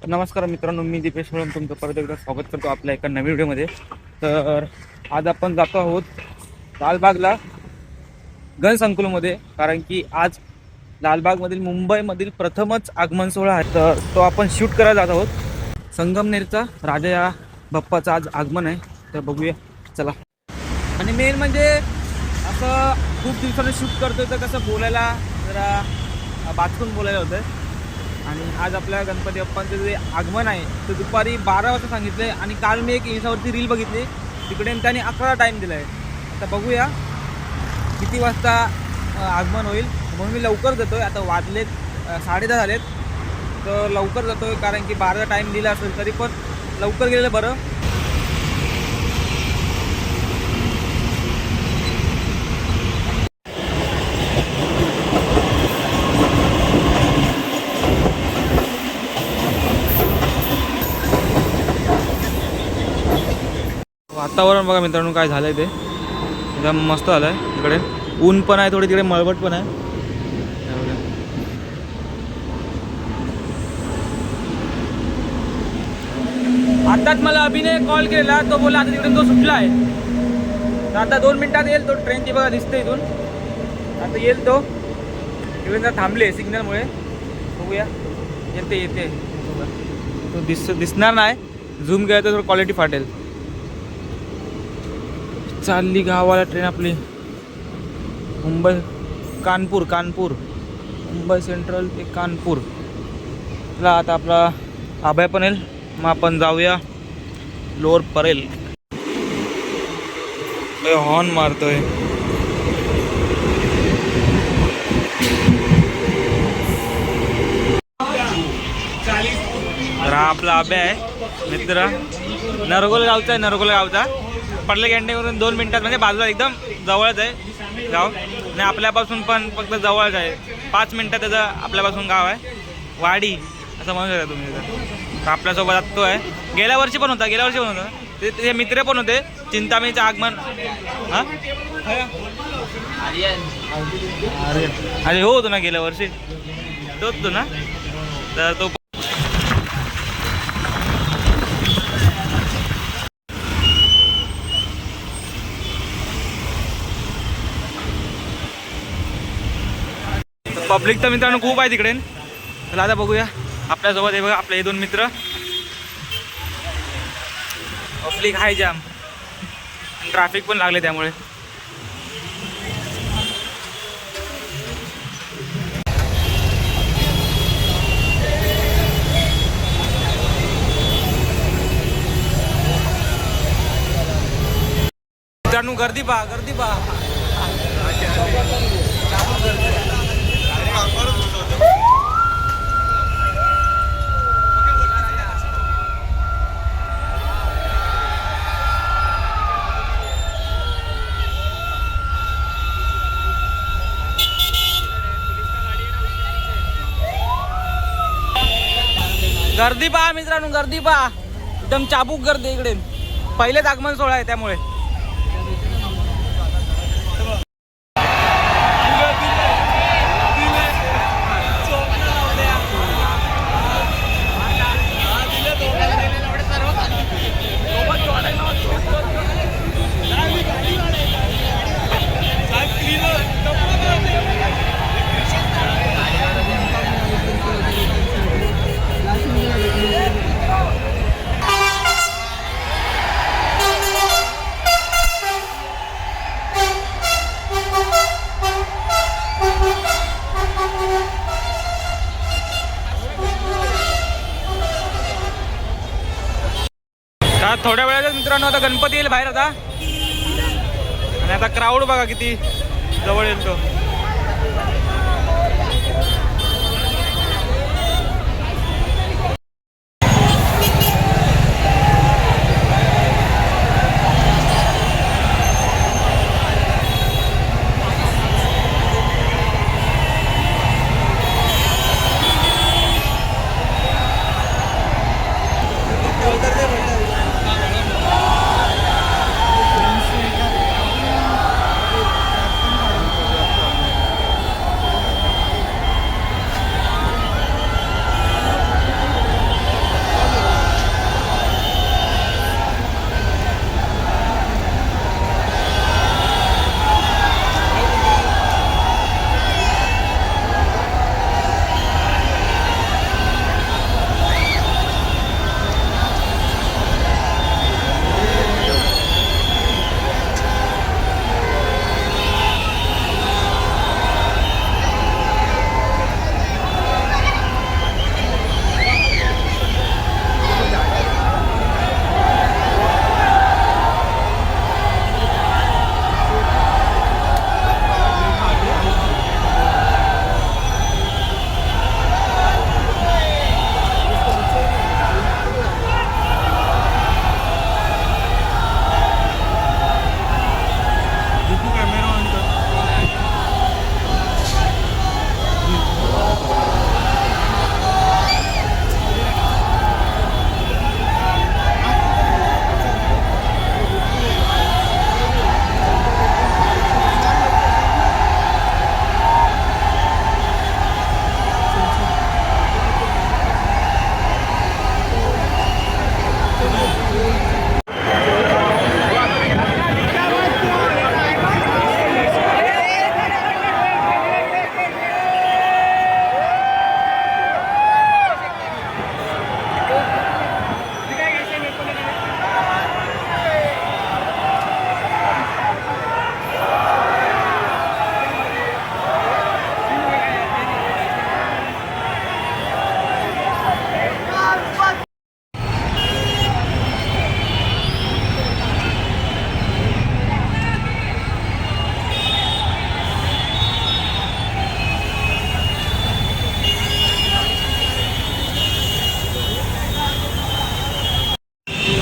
नमस्कार मित्रांनो, मी दीपेश म्हणून तुमचं परत एकदा स्वागत करतो आपल्या एका नवीन व्हिडिओमध्ये. तर आज आपण जातो आहोत लालबागला गणसंकुलमध्ये, कारण की आज लालबागमधील मुंबईमधील प्रथमच आगमन सोहळा आहे. तर तो आपण शूट करायला जात आहोत. संगमनेरचा राजा या बाप्पाचं आज आगमन आहे, तर बघूया चला. आणि मेन म्हणजे असं खूप दिवसाने शूट करतोय तर कसं बोलायला जरा बाचकून बोलायला होतं. आणि आज आपल्या गणपती बाप्पांचं जे आगमन आहे ते दुपारी 12 वाजता सांगितलं आहे. आणि काल मी एक इंस्टावरती रील बघितली, तिकडे त्यांनी 11 टाईम दिला आहे. आता बघूया किती वाजता आगमन होईल, म्हणून मी लवकर जातो आहे. आता वाजलेत 10:30 झालेत, तर लवकर जातो आहे, कारण की 12 टाईम दिला असेल तरी पण लवकर गेलेलं बरं. वातावरण बघा मित्रांनो काय झालंय, ते एकदम मस्त झालंय. इकडे ऊन पण आहे, थोडी तिकडे मळवट पण आहे. आताच मला अभिनय कॉल केला, तो बोला आता तिकडून तो सुटला आहे, तर आता 2 मिनिटात येईल तो. ट्रेनची बघा दिसते इथून, आता येईल तो. इकडे जर थांबले सिग्नलमुळे, बघूया. येते तो दिसणार नाही, झूम केला तर क्वालिटी फाटेल. चालली गावाला ट्रेन आपली, मुंबई कानपूर मुंबई सेंट्रल ते कानपूर. चला आता आपला अभय पण येईल, मग आपण जाऊया लोअर परेल. हॉर्न मारतोय. हा आपला अभय आहे मित्र, नरगोल गावचा. पडले कॅन्टीनवरून 2 मिनिटात, म्हणजे बाजूला एकदम जवळच आहे गाव. आणि आपल्यापासून पण फक्त जवळच आहे, 5 मिनिटात त्याचं आपल्यापासून गाव आहे. वाडी असं म्हणू शकता तुम्ही. तर आपल्यासोबत आत्तो आहे. गेल्या वर्षी पण होता ते मित्र पण होते. चिंतामणीचं आगमन. हां अरे हो होतो ना, गेल्या वर्षी तोच होतो ना. तर तो पब्लिक तर मित्रांनो खूप आहे तिकडे. तर आता बघूया आपल्यासोबत हे बघा आपले हे 2 मित्र. पब्लिक हाय जाम, ट्रॅफिक पण लागले त्यामुळे. मित्रांनो गर्दी पहा. गर्दी पहा मित्रांनो, एकदम चाबूक गर्दी इकडे. पहिलेच आगमन सोहळा आहे त्यामुळे. थोड्या वेळातच मित्रांनो आता गणपती येईल बाहेर आता. आणि आता क्राऊड बघा किती जवळ येईल तो.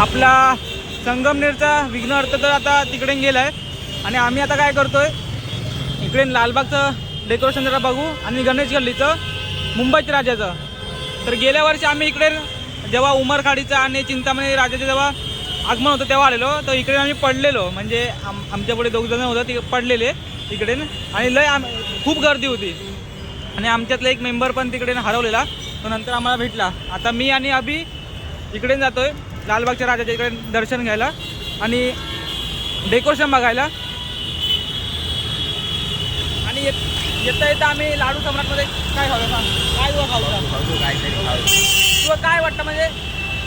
आपला संगमनेरचा विघ्नहर्ता तर आता तिकडे गेला आहे आणि आम्ही आता काय करतोय इकडे लालबागचं डेकोरेशन जरा बघू आणि गणेश गल्लीचं मुंबईच्या राजाचं. तर गेल्या वर्षी आम्ही इकडे जेव्हा उमरखाडीचं आणि चिंतामणी राजाचं जेव्हा आगमन होतं तेव्हा आलेलो, तर इकडे आम्ही पडलेलो, म्हणजे आमच्यापुढे 2 जण होतं ते पडलेले तिकडे आणि लय खूप गर्दी होती आणि आमच्यातला एक मेंबर पण तिकडे हरवलेला, तो नंतर आम्हाला भेटला. आता मी आणि अभि इकडे जातोय लालबागच्या राजाच्या इकडे दर्शन घ्यायला आणि डेकोरेशन बघायला. आणि येता येता आम्ही लाडू सम्राटमध्ये काय खाऊ सांग, काय तुला काय वाटतं म्हणजे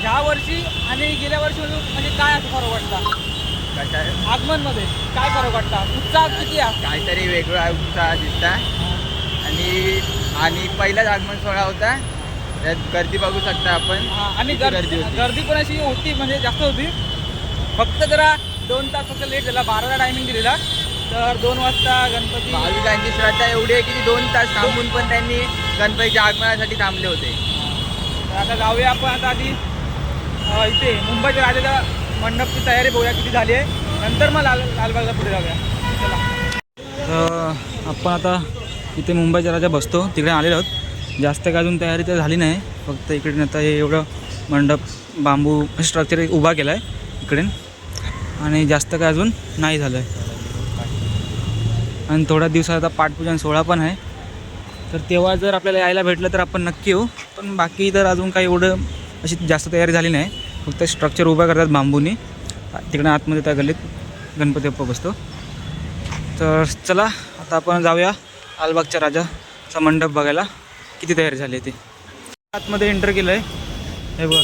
ह्या वर्षी आणि गेल्या वर्षी म्हणजे काय असं फरक वाटतं आगमनमध्ये, काय फरक वाटतं? उत्साह किती आहे? काहीतरी वेगळा उत्साह दिसता आणि पहिलाच आगमन सोहळा होता, त्यात गर्दी बघू शकता आपण. आणि गर्दी पण अशी होती, म्हणजे जास्त होती. फक्त जरा 2 तास फक्त लेट झाला, 12ला टायमिंग दिलेला, तर 2 वाजता गणपती. भाविकांची श्रद्धा एवढी आहे की ती 2 तास थांबून पण त्यांनी गणपतीच्या आगमनासाठी थांबले होते. तर आता जाऊया आपण आता आधी इथे मुंबईच्या राजाच्या मंडपची तयारी बघूया किती झाली आहे, नंतर मग लालबागला पुढे जाऊया. चला, आपण आता इथे मुंबईच्या राजा बसतो तिकडे आलेलो आहोत. जास्त काय अजून तयारी तर झाली नाही, फक्त इकडे आता हे एवढं मंडप बांबू स्ट्रक्चर उभा केला आहे इकडे आणि जास्त काय अजून नाही झालं आहे. आणि थोड्या दिवसात आता पाठपूजन सोहळा पण आहे, तर तेव्हा जर आपल्याला यायला भेटलं तर आपण नक्की येऊ. पण बाकी तर अजून काही एवढं अशी जास्त तयारी झाली नाही, फक्त स्ट्रक्चर उभा करतात बांबूनी तिकडे आतमध्ये त्या गल्लीत गणपती बाप्पा बसतो. तर चला आता आपण जाऊया लालबागच्या राजाचा मंडप बघायला किती तयारी झाली आहे ते. आतमध्ये एंटर केलं आहे, हे बघ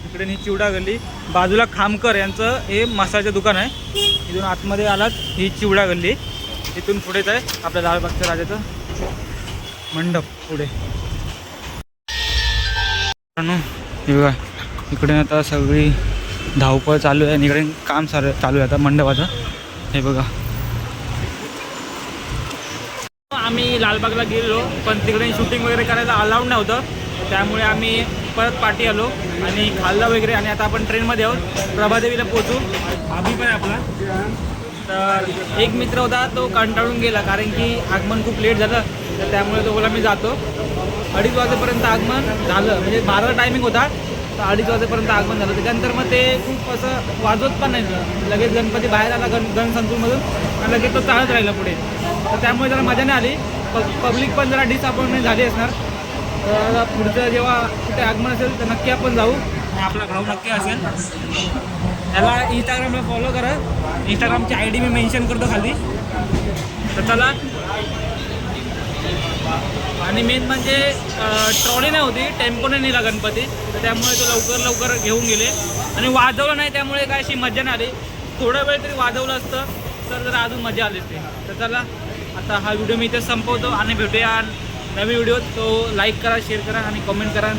इकडे ही चिवडा गल्ली, बाजूला खामकर यांचं हे मसाल्याचं दुकान आहे. इथून आतमध्ये आलात ही चिवडा गल्ली, इथून पुढेच आहे आपल्या लालबागच्या राजाचं मंडप पुढे. हे बघा इकडे आता सगळी धावपळ चालू आहे आणि इकडे काम चालू आहे आता मंडपाचं. हे बघा आम्ही लालबागला गेलो, पण तिकडे शूटिंग वगैरे करायला अलाउड नव्हतं, त्यामुळे आम्ही परत पाठी आलो आणि खाल्ला वगैरे. आणि आता आपण ट्रेनमध्ये आहोत, प्रभादेवीला पोचू. आम्ही पण आपला तर एक मित्र होता तो कंटाळून गेला, कारण की आगमन खूप लेट झालं, तर त्यामुळे तो बोला मी जातो. 2:30 वाजेपर्यंत आगमन झालं, म्हणजे 12 टायमिंग होता, तर 2:30 वाजेपर्यंत आगमन झालं. त्याच्यानंतर मग ते खूप असं वाजवत पण नाही, लगेच गणपती बाहेर आला गणसंकुलमधून आणि लगेच तो चालत राहिला पुढे, तर त्यामुळे जरा मजा नाही आली. पब्लिक पण जरा डिसअपॉइंटमेंट झाली असणार. तर पुढचं जेव्हा कुठे आगमन असेल तर नक्की आपण जाऊ आणि आपला भाऊ नक्की असेल. त्याला इंस्टाग्रामला फॉलो करा, इंस्टाग्रामची ID मी मेन्शन करतो खाली. तर चला, आणि मेन म्हणजे ट्रॉली नाही होती, टेम्पोने नेला गणपती, तर त्यामुळे तो लवकर घेऊन गेले आणि वाजवलं नाही, त्यामुळे काय अशी मजा नाही आली. थोडा वेळ तरी वाजवलं असतं तर जरा अजून मजा आली असते. तर चला आता हा व्हिडिओ मी इथे संपवतो आणि भेटूया नवीन व्हिडिओ. तो लाईक करा, शेअर करा आणि कमेंट करा.